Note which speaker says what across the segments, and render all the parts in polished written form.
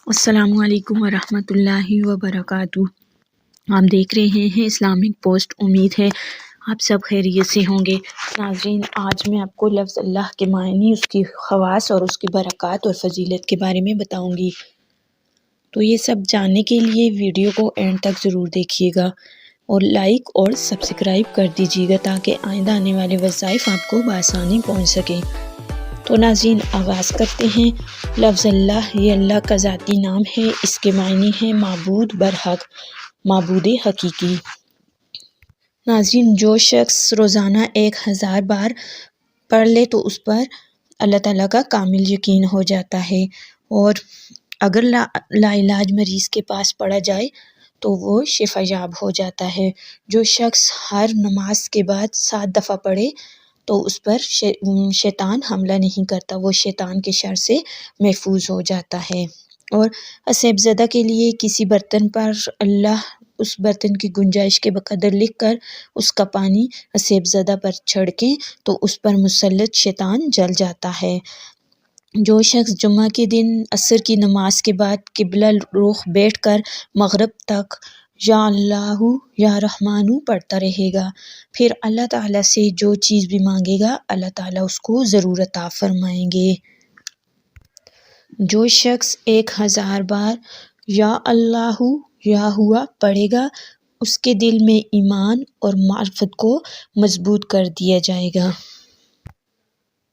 Speaker 1: السلام علیکم ورحمۃ اللہ وبرکاتہ۔ آپ دیکھ رہے ہیں اسلامک پوسٹ۔ امید ہے آپ سب خیریت سے ہوں گے۔ ناظرین، آج میں آپ کو لفظ اللہ کے معنی، اس کی خواص اور اس کی برکات اور فضیلت کے بارے میں بتاؤں گی۔ تو یہ سب جاننے کے لیے ویڈیو کو اینڈ تک ضرور دیکھیے گا اور لائک اور سبسکرائب کر دیجیے گا تاکہ آئندہ آنے والے وظائف آپ کو بآسانی پہنچ سکیں۔ تو ناظرین، آغاز کرتے ہیں۔ لفظ اللہ، یہ اللہ کا ذاتی نام ہے۔ اس کے معنی ہے معبود برحق، معبود حقیقی۔ ناظرین، جو شخص روزانہ 1000 بار پڑھ لے تو اس پر اللہ تعالیٰ کا کامل یقین ہو جاتا ہے، اور اگر لا علاج مریض کے پاس پڑھا جائے تو وہ شفا یاب ہو جاتا ہے۔ جو شخص ہر نماز کے بعد 7 دفعہ پڑھے تو اس پر شیطان حملہ نہیں کرتا، وہ شیطان کے شر سے محفوظ ہو جاتا ہے۔ اور اسیب زدہ کے لیے کسی برتن پر اللہ اس برتن کی گنجائش کے بقدر لکھ کر اس کا پانی اسیب زدہ پر چھڑکیں تو اس پر مسلط شیطان جل جاتا ہے۔ جو شخص جمعہ کے دن عصر کی نماز کے بعد قبلہ رخ بیٹھ کر مغرب تک یا اللہ یا رحمان پڑھتا رہے گا، پھر اللہ تعالیٰ سے جو چیز بھی مانگے گا اللہ تعالیٰ اس کو ضرور عطا فرمائیں گے۔ جو شخص 1000 بار یا اللہ یا ہوا پڑھے گا اس کے دل میں ایمان اور معرفت کو مضبوط کر دیا جائے گا۔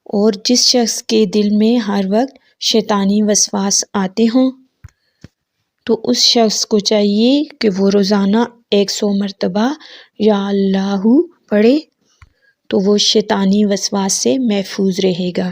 Speaker 1: اور جس شخص کے دل میں ہر وقت شیطانی وسواس آتے ہوں تو اس شخص کو چاہیے کہ وہ روزانہ 100 مرتبہ یا اللہ پڑھے تو وہ شیطانی وسواس سے محفوظ رہے گا۔